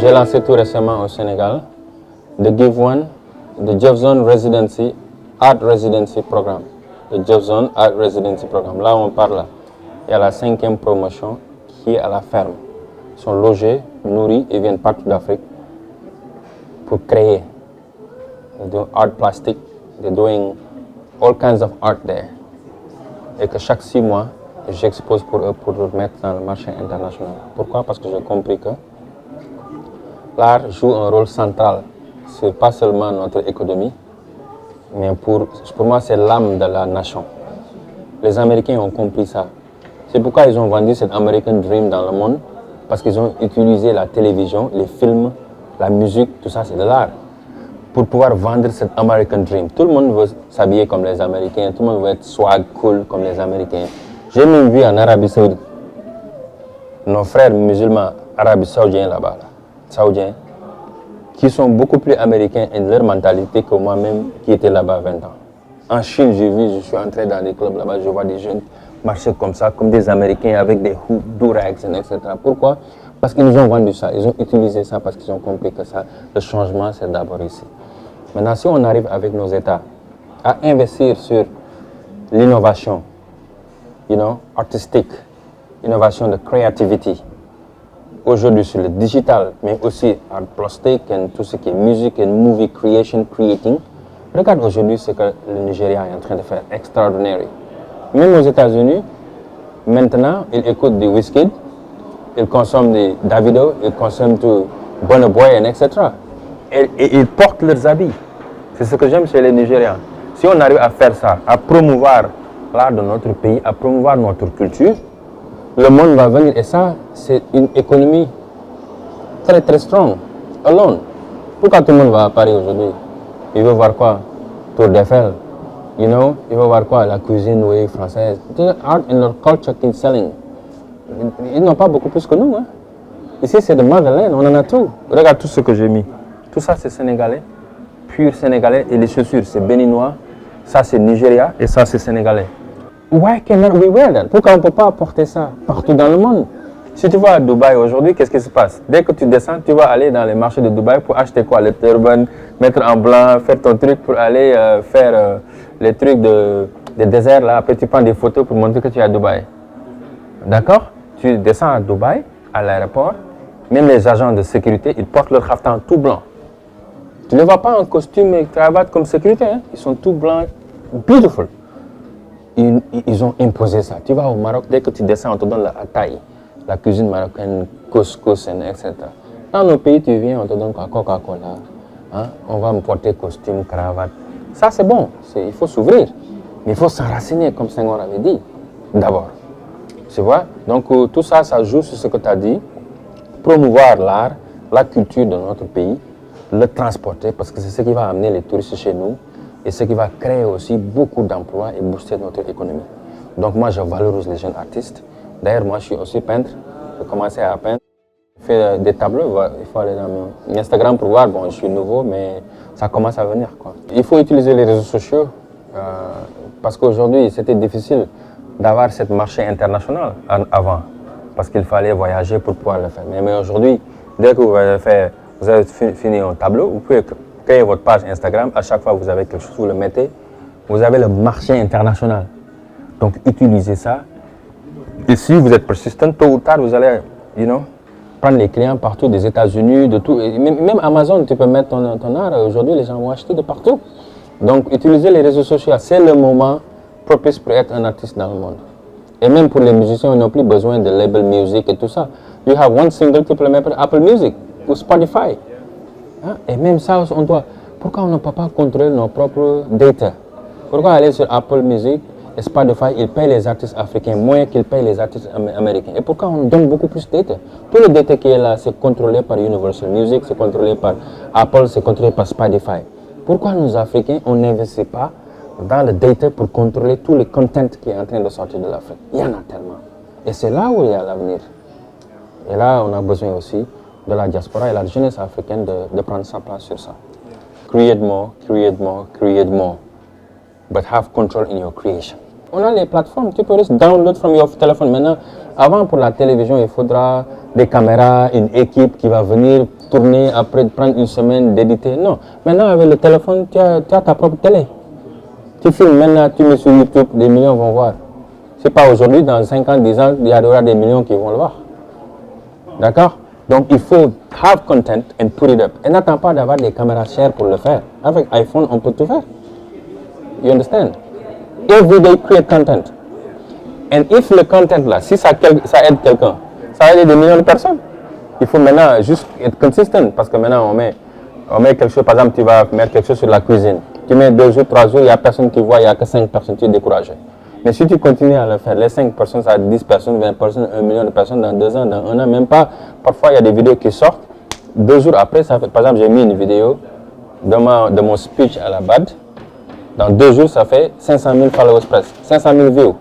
J'ai lancé tout récemment au Sénégal The Give One, the Jeff Zone Residency, Art Residency Programme. Le Jeff Zone Art Residency Programme. Là, on parle, il y a la 5e promotion qui est à la ferme. Ils sont logés, nourris et viennent partout d'Afrique pour créer. They do art plastic, they're doing all kinds of art there. Et que chaque 6 mois, j'expose pour eux pour le mettre dans le marché international. Pourquoi? Parce que j'ai compris que l'art joue un rôle central sur pas seulement notre économie, mais pour moi, c'est l'âme de la nation. Les Américains ont compris ça. C'est pourquoi ils ont vendu cet American Dream dans le monde, parce qu'ils ont utilisé la télévision, les films, la musique, tout ça, c'est de l'art, pour pouvoir vendre cet American Dream. Tout le monde veut s'habiller comme les Américains, tout le monde veut être swag, cool comme les Américains. J'ai même vu en Arabie Saoudite, nos frères musulmans arabes saoudiens là-bas, saoudiens, qui sont beaucoup plus américains et de leur mentalité que moi-même qui étais là-bas 20 ans. En Chine, j'ai vu, je suis entré dans des clubs là-bas, je vois des jeunes marcher comme ça, comme des Américains avec des do-rags, etc. Pourquoi? Parce qu'ils nous ont vendu ça, ils ont utilisé ça parce qu'ils ont compris que ça, le changement, c'est d'abord ici. Maintenant, si on arrive avec nos États à investir sur l'innovation, artistique, innovation de creativity, aujourd'hui sur le digital, mais aussi art plastic et tout ce qui est musique et movie creation, creating. Regarde aujourd'hui ce que le Nigeria est en train de faire, extraordinaire. Même aux États-Unis, maintenant, ils écoutent du Wizkid, ils consomment du Davido, ils consomment du Burna Boy, etc. Et ils portent leurs habits. C'est ce que j'aime chez les Nigérians. Si on arrive à faire ça, à promouvoir l'art de notre pays, à promouvoir notre culture, le monde va venir. Et ça, c'est une économie très très strong, alone. Pourquoi tout le monde va à Paris aujourd'hui? Il veut voir quoi? Tour d'Eiffel. Il veut voir quoi? La cuisine française. The art and the culture qui selling. Ils n'ont pas beaucoup plus que nous. Hein. Ici, c'est de Madeleine, on en a tout. Regarde tout ce que j'ai mis. Tout ça, c'est sénégalais, pur sénégalais. Et les chaussures, c'est béninois. Ça, c'est Nigeria. Et ça, c'est sénégalais. Why cannot we wear that? Pourquoi on ne peut pas porter ça partout dans le monde? Si tu vas à Dubaï aujourd'hui, qu'est-ce qui se passe? Dès que tu descends, tu vas aller dans les marchés de Dubaï pour acheter quoi? Le turban, mettre en blanc, faire ton truc pour aller faire les trucs de désert là. Après, tu prends des photos pour montrer que tu es à Dubaï. D'accord? Tu descends à Dubaï, à l'aéroport, même les agents de sécurité, ils portent leur khaftan tout blanc. Tu ne vois pas en costume et cravate comme sécurité, hein? Ils sont tout blancs, beautiful. Ils ont imposé ça. Tu vas au Maroc, dès que tu descends, on te donne la taille, la cuisine marocaine, couscous, etc. Dans nos pays, tu viens, on te donne Coca-Cola, hein? On va me porter costume, cravate. Ça, c'est bon, il faut s'ouvrir. Mais il faut s'enraciner, comme Senghor avait dit, d'abord. Tu vois? Donc, tout ça, ça joue sur ce que tu as dit. Promouvoir l'art, la culture de notre pays, le transporter, parce que c'est ce qui va amener les touristes chez nous et ce qui va créer aussi beaucoup d'emplois et booster notre économie. Donc, moi, je valorise les jeunes artistes. D'ailleurs, moi, je suis aussi peintre. J'ai commencé à peindre. Je fais des tableaux. Il faut aller dans mon Instagram pour voir. Bon, je suis nouveau, mais ça commence à venir, quoi. Il faut utiliser les réseaux sociaux parce qu'aujourd'hui, c'était difficile d'avoir cette marché international avant, parce qu'il fallait voyager pour pouvoir le faire. Mais aujourd'hui, dès que vous avez fini un tableau, vous pouvez créer votre page Instagram. À chaque fois que vous avez quelque chose, vous le mettez. Vous avez le marché international. Donc, utilisez ça. Et si vous êtes persistant, tôt ou tard, vous allez, prendre les clients partout, des États-Unis, de tout. Et même Amazon, tu peux mettre ton art. Aujourd'hui, les gens vont acheter de partout. Donc, utilisez les réseaux sociaux. C'est le moment propice pour être un artiste dans le monde. Et même pour les musiciens, ils n'ont plus besoin de label music et tout ça. You have one single, tu peux le mettre Apple Music ou Spotify. Hein? Et même ça, on doit. Pourquoi on ne peut pas contrôler nos propres data? Pourquoi aller sur Apple Music et Spotify, ils payent les artistes africains moins qu'ils payent les artistes américains? Et pourquoi on donne beaucoup plus de data? Tout le data qui est là, c'est contrôlé par Universal Music, c'est contrôlé par Apple, c'est contrôlé par Spotify. Pourquoi nous, Africains, on n'investit pas dans le data pour contrôler tout le content qui est en train de sortir de l'Afrique? Il y en a tellement. Et c'est là où il y a l'avenir. Et là, on a besoin aussi de la diaspora et la jeunesse africaine de prendre sa place sur ça. Create more, create more, create more. But have control in your creation. On a les plateformes, tu peux juste download from your téléphone. Maintenant, avant pour la télévision, il faudra des caméras, une équipe qui va venir tourner, après prendre une semaine d'éditer. Non, maintenant avec le téléphone, tu as ta propre télé. Tu filmes maintenant, tu mets sur YouTube, des millions vont voir. C'est pas aujourd'hui, dans 5 ans, 10 ans, il y aura des millions qui vont le voir. D'accord? Donc il faut have content and put it up. Et n'attends pas d'avoir des caméras chères pour le faire. Avec iPhone, on peut tout faire. You understand? Every day create content. And if le content là, si ça aide quelqu'un, ça va aider des millions de personnes. Il faut maintenant juste être consistent parce que maintenant on met quelque chose, par exemple tu vas mettre quelque chose sur la cuisine. Tu mets 2 jours, 3 jours, il n'y a personne qui voit, il n'y a que 5 personnes, tu es découragé. Mais si tu continues à le faire, les 5 personnes, ça a 10 personnes, 20 personnes, 1 million de personnes dans 2 ans, dans 1 an, même pas. Parfois il y a des vidéos qui sortent, 2 jours après, ça fait, par exemple j'ai mis une vidéo de mon speech à la BAD. Dans 2 jours, ça fait 500 000 followers presque, 500 000 views.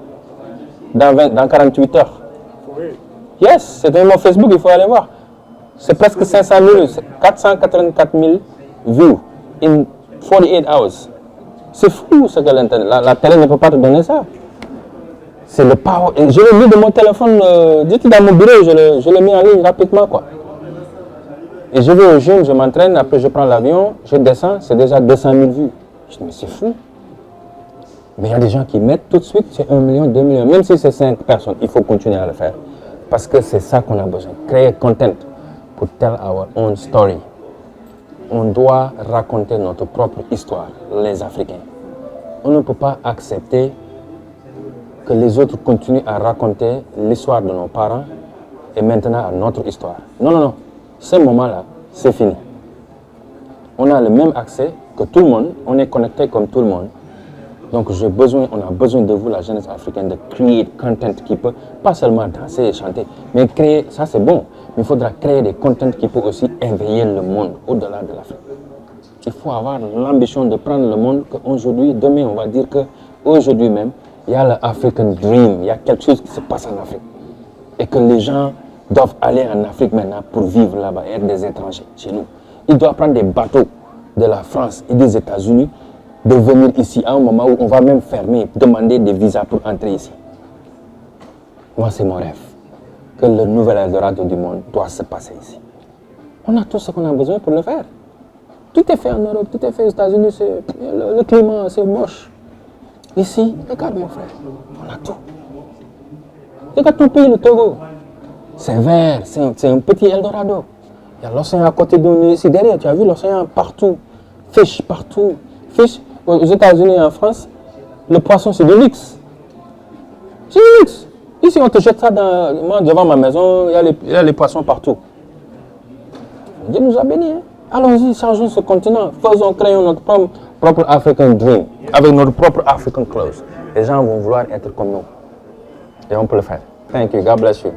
Dans 48 heures. Yes, c'est mon Facebook, il faut aller voir. C'est presque 500 000, 484 000 views in 48 hours. C'est fou ce que l'internet, la télé ne peut pas te donner ça. C'est le power. Et je l'ai mis de mon téléphone, j'étais dans mon bureau, je l'ai mis en ligne rapidement quoi. Et je vais au gym, je m'entraîne, après je prends l'avion, je descends, c'est déjà 200 000 vues. Je dis mais c'est fou. Mais il y a des gens qui mettent tout de suite, c'est 1 million, 2 millions, même si c'est 5 personnes, il faut continuer à le faire. Parce que c'est ça qu'on a besoin, créer content pour tell our own story. On doit raconter notre propre histoire, les Africains. On ne peut pas accepter que les autres continuent à raconter l'histoire de nos parents et maintenant à notre histoire. Non, non, non. Ce moment-là, c'est fini. On a le même accès que tout le monde, on est connecté comme tout le monde. Donc on a besoin de vous, la jeunesse africaine, de créer du content qui peut, pas seulement danser et chanter, mais créer, ça c'est bon, mais il faudra créer des contents qui peuvent aussi éveiller le monde au-delà de l'Afrique. Il faut avoir l'ambition de prendre le monde qu'aujourd'hui, demain, on va dire qu'aujourd'hui même, il y a l'African Dream, il y a quelque chose qui se passe en Afrique. Et que les gens doivent aller en Afrique maintenant pour vivre là-bas, être des étrangers chez nous. Ils doivent prendre des bateaux de la France et des États-Unis, de venir ici à un moment où on va même fermer, demander des visas pour entrer ici. Moi, c'est mon rêve. Que le nouvel Eldorado du monde doit se passer ici. On a tout ce qu'on a besoin pour le faire. Tout est fait en Europe, tout est fait aux États-Unis, le climat, c'est moche. Ici, regarde mon frère, on a tout. Regarde ton pays, le Togo. C'est vert, c'est un petit Eldorado. Il y a l'océan à côté de nous, ici derrière, tu as vu l'océan partout. Fish partout. Fish, aux États-Unis et en France, le poisson c'est de luxe. C'est de luxe. Ici on te jette ça moi, devant ma maison, il y a les poissons partout. Dieu nous a bénis. Hein? Allons-y, changeons ce continent. Créons notre propre African Dream. Avec notre propre African Clothes. Les gens vont vouloir être comme nous. Et on peut le faire. Thank you. God bless you.